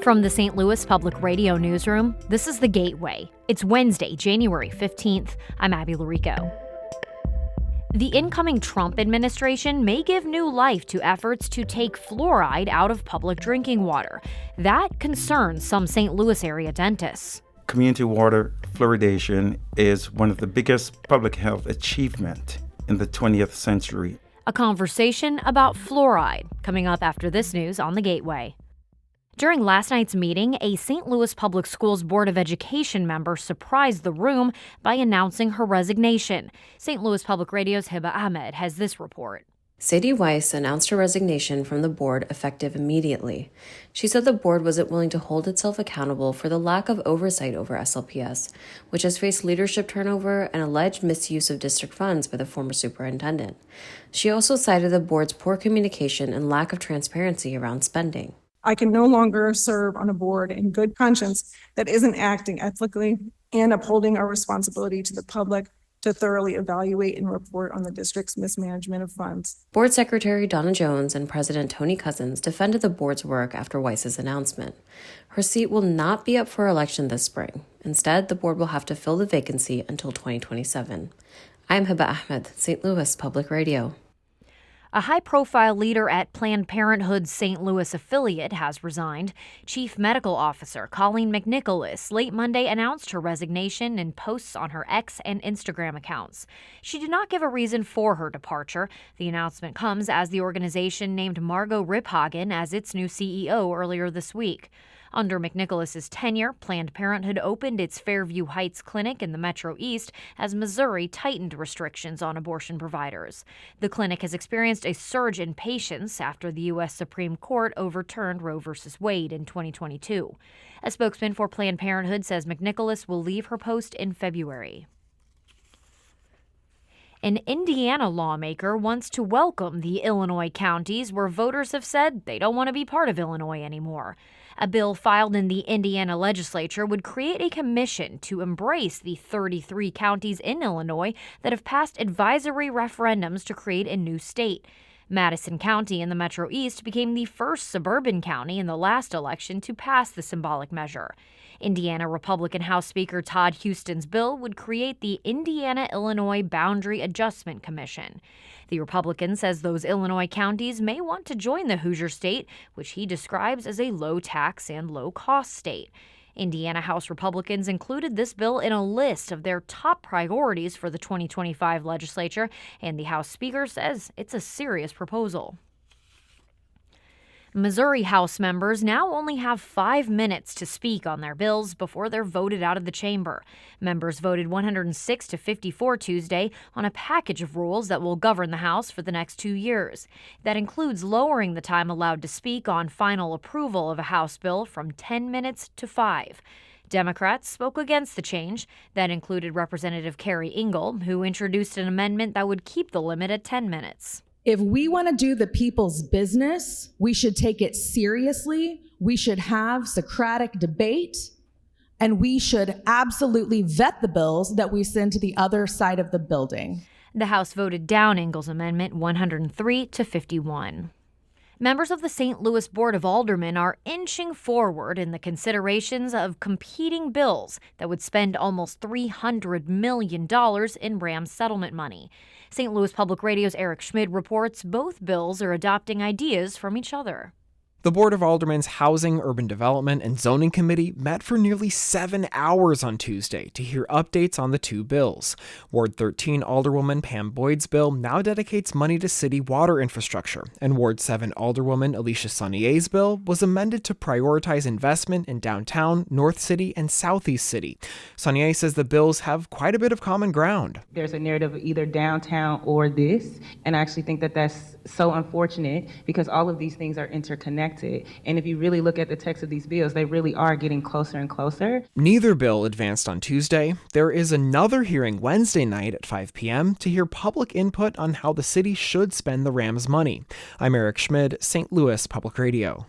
From the St. Louis Public Radio newsroom, this is The Gateway. It's Wednesday, January 15th. I'm Abby Larico. The incoming Trump administration may give new life to efforts to take fluoride out of public drinking water. That concerns some St. Louis area dentists. Community water fluoridation is one of the biggest public health achievements in the 20th century. A conversation about fluoride coming up after this news on The Gateway. During last night's meeting, a St. Louis Public Schools Board of Education member surprised the room by announcing her resignation. St. Louis Public Radio's Hiba Ahmed has this report. Sadie Weiss announced her resignation from the board effective immediately. She said the board wasn't willing to hold itself accountable for the lack of oversight over SLPS, which has faced leadership turnover and alleged misuse of district funds by the former superintendent. She also cited the board's poor communication and lack of transparency around spending. I can no longer serve on a board in good conscience that isn't acting ethically and upholding our responsibility to the public to thoroughly evaluate and report on the district's mismanagement of funds. Board Secretary Donna Jones and President Tony Cousins defended the board's work after Weiss's announcement. Her seat will not be up for election this spring. Instead, the board will have to fill the vacancy until 2027. I'm Hiba Ahmed, St. Louis Public Radio. A high-profile leader at Planned Parenthood's St. Louis affiliate has resigned. Chief Medical Officer Colleen McNicholas late Monday announced her resignation in posts on her X and Instagram accounts. She did not give a reason for her departure. The announcement comes as the organization named Margot Riphagen as its new CEO earlier this week. Under McNicholas's tenure, Planned Parenthood opened its Fairview Heights clinic in the Metro East as Missouri tightened restrictions on abortion providers. The clinic has experienced a surge in patients after the U.S. Supreme Court overturned Roe v. Wade in 2022. A spokesman for Planned Parenthood says McNicholas will leave her post in February. An Indiana lawmaker wants to welcome the Illinois counties where voters have said they don't want to be part of Illinois anymore. A bill filed in the Indiana legislature would create a commission to embrace the 33 counties in Illinois that have passed advisory referendums to create a new state. Madison County in the Metro East became the first suburban county in the last election to pass the symbolic measure. Indiana Republican House Speaker Todd Huston's bill would create the Indiana-Illinois Boundary Adjustment Commission. The Republican says those Illinois counties may want to join the Hoosier state, which he describes as a low-tax and low-cost state. Indiana House Republicans included this bill in a list of their top priorities for the 2025 legislature, and the House Speaker says it's a serious proposal. Missouri House members now only have 5 minutes to speak on their bills before they're voted out of the chamber. Members voted 106 to 54 Tuesday on a package of rules that will govern the House for the next 2 years. That includes lowering the time allowed to speak on final approval of a House bill from 10 minutes to 5. Democrats spoke against the change. That included Representative Carrie Engel, who introduced an amendment that would keep the limit at 10 minutes. If we want to do the people's business, we should take it seriously. We should have Socratic debate, and we should absolutely vet the bills that we send to the other side of the building. The House voted down Engel's amendment 103 to 51. Members of the St. Louis Board of Aldermen are inching forward in the considerations of competing bills that would spend almost $300 million in Rams settlement money. St. Louis Public Radio's Eric Schmid reports both bills are adopting ideas from each other. The Board of Aldermen's Housing, Urban Development, and Zoning Committee met for nearly 7 hours on Tuesday to hear updates on the two bills. Ward 13 Alderwoman Pam Boyd's bill now dedicates money to city water infrastructure, and Ward 7 Alderwoman Alicia Saunier's bill was amended to prioritize investment in downtown, North City, and Southeast City. Saunier says the bills have quite a bit of common ground. There's a narrative of either downtown or this, and I actually think that that's so unfortunate because all of these things are interconnected. And if you really look at the text of these bills, they really are getting closer and closer. Neither bill advanced on Tuesday. There is another hearing Wednesday night at 5 p.m. to hear public input on how the city should spend the Rams' money. I'm Eric Schmid, St. Louis Public Radio.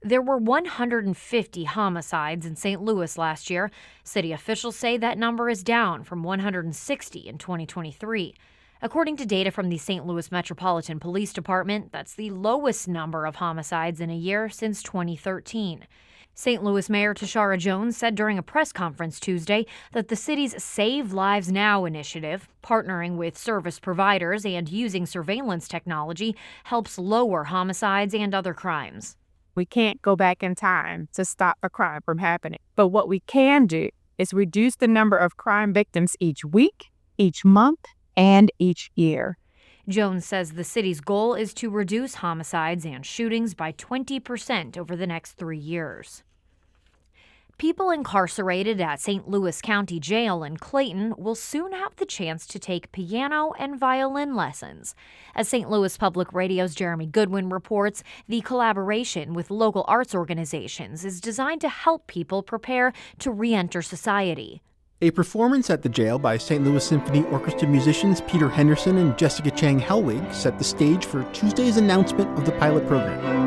There were 150 homicides in St. Louis last year. City officials say that number is down from 160 in 2023. According to data from the St. Louis Metropolitan Police Department, that's the lowest number of homicides in a year since 2013. St. Louis Mayor Tashara Jones said during a press conference Tuesday that the city's Save Lives Now initiative, partnering with service providers and using surveillance technology, helps lower homicides and other crimes. We can't go back in time to stop a crime from happening. But what we can do is reduce the number of crime victims each week, each month, and each year. Jones says the city's goal is to reduce homicides and shootings by 20% over the next 3 years. People incarcerated at St. Louis County Jail in Clayton will soon have the chance to take piano and violin lessons. As St. Louis Public Radio's Jeremy Goodwin reports, the collaboration with local arts organizations is designed to help people prepare to re-enter society. A performance at the jail by St. Louis Symphony Orchestra musicians Peter Henderson and Jessica Chang Hellwig set the stage for Tuesday's announcement of the pilot program.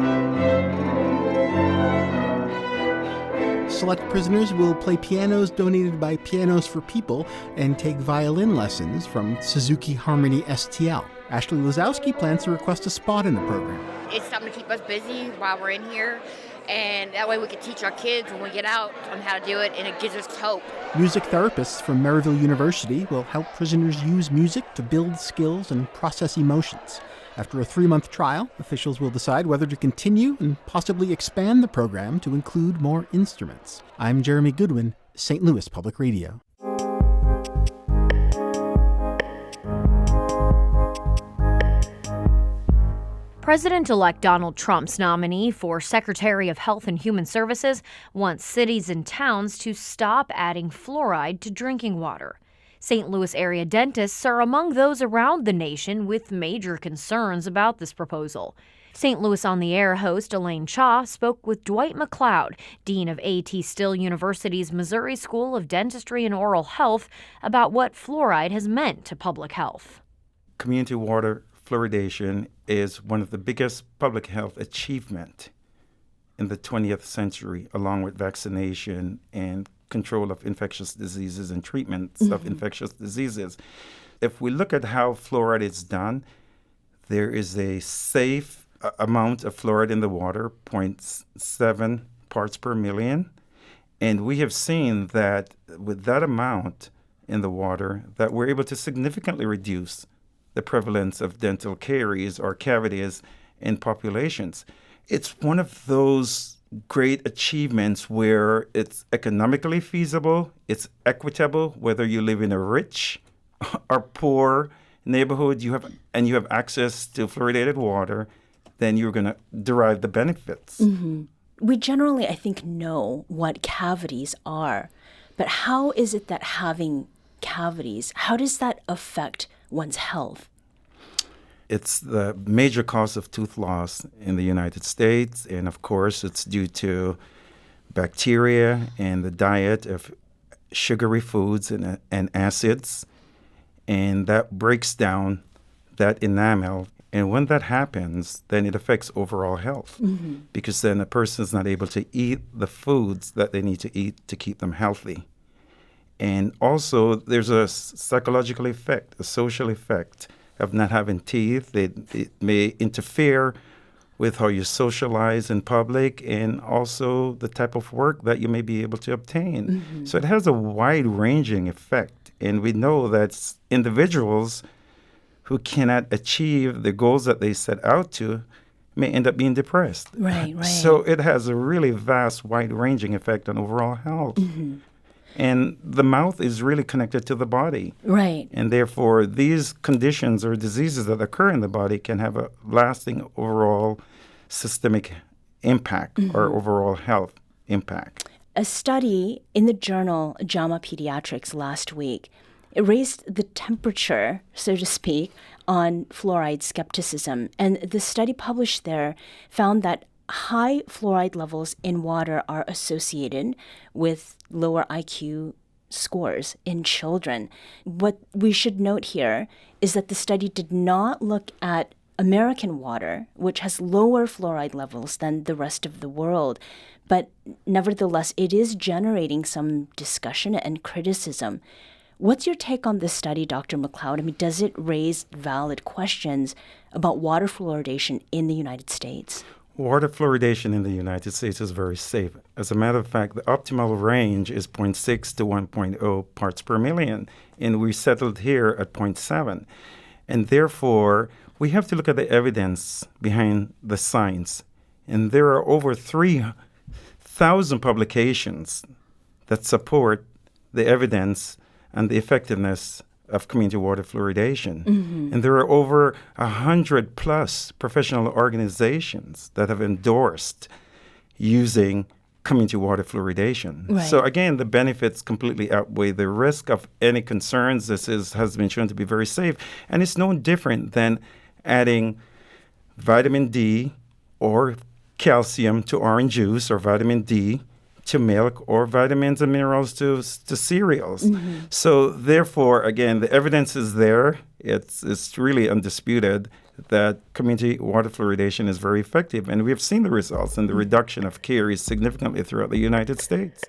Select prisoners will play pianos donated by Pianos for People and take violin lessons from Suzuki Harmony STL. Ashley Lazowski plans to request a spot in the program. It's something to keep us busy while we're in here, and that way we can teach our kids when we get out on how to do it, and it gives us hope. Music therapists from Maryville University will help prisoners use music to build skills and process emotions. After a 3-month trial, officials will decide whether to continue and possibly expand the program to include more instruments. I'm Jeremy Goodwin, St. Louis Public Radio. President-elect Donald Trump's nominee for Secretary of Health and Human Services wants cities and towns to stop adding fluoride to drinking water. St. Louis area dentists are among those around the nation with major concerns about this proposal. St. Louis on the Air host Elaine Cha spoke with Dwight McLeod, dean of A.T. Still University's Missouri School of Dentistry and Oral Health, about what fluoride has meant to public health. Community water fluoridation is one of the biggest public health achievements in the 20th century, along with vaccination and control of infectious diseases and treatments of infectious diseases. If we look at how fluoride is done, there is a safe amount of fluoride in the water, 0.7 parts per million. And we have seen that with that amount in the water, that we're able to significantly reduce the prevalence of dental caries or cavities in populations. It's one of those great achievements where it's economically feasible, it's equitable, whether you live in a rich or poor neighborhood, you have access to fluoridated water, then you're going to derive the benefits. We generally, I think, know what cavities are, but how is it that having cavities, how does that affect one's health? It's the major cause of tooth loss in the United States, and of course it's due to bacteria and the diet of sugary foods and acids, and that breaks down that enamel. And when that happens, then it affects overall health, because then a person is not able to eat the foods that they need to eat to keep them healthy. And also there's a psychological effect, a social effect of not having teeth. It may interfere with how you socialize in public and also the type of work that you may be able to obtain. So it has a wide-ranging effect. And we know that individuals who cannot achieve the goals that they set out to may end up being depressed. Right. So it has a really vast, wide-ranging effect on overall health. And the mouth is really connected to the body. Right. And therefore, these conditions or diseases that occur in the body can have a lasting overall systemic impact or overall health impact. A study in the journal JAMA Pediatrics last week, it raised the temperature, so to speak, on fluoride skepticism. And the study published there found that high fluoride levels in water are associated with lower IQ scores in children. What we should note here is that the study did not look at American water, which has lower fluoride levels than the rest of the world. But nevertheless, it is generating some discussion and criticism. What's your take on this study, Dr. McLeod? I mean, does it raise valid questions about water fluoridation in the United States? Water fluoridation in the United States is very safe. As a matter of fact, the optimal range is 0.6 to 1.0 parts per million, and we settled here at 0.7. And therefore, we have to look at the evidence behind the science. And there are over 3,000 publications that support the evidence and the effectiveness of community water fluoridation. Mm-hmm. And there are over 100 plus professional organizations that have endorsed using community water fluoridation. Right. So again, the benefits completely outweigh the risk of any concerns. This has been shown to be very safe. And it's no different than adding vitamin D or calcium to orange juice, or vitamin D to milk, or vitamins and minerals to cereals. Mm-hmm. So therefore, again, the evidence is there. It's really undisputed that community water fluoridation is very effective. And we've seen the results, and the reduction of caries significantly throughout the United States.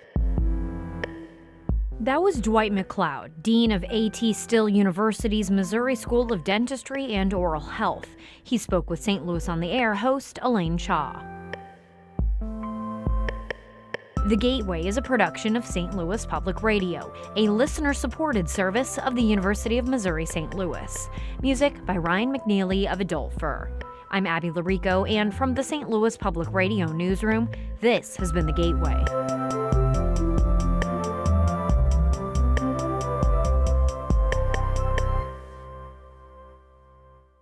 That was Dwight McLeod, Dean of A.T. Still University's Missouri School of Dentistry and Oral Health. He spoke with St. Louis on the Air host Elaine Cha. The Gateway is a production of St. Louis Public Radio, a listener-supported service of the University of Missouri-St. Louis. Music by Ryan McNeely of Adult Fur. I'm Abby Larico, and from the St. Louis Public Radio newsroom, this has been The Gateway.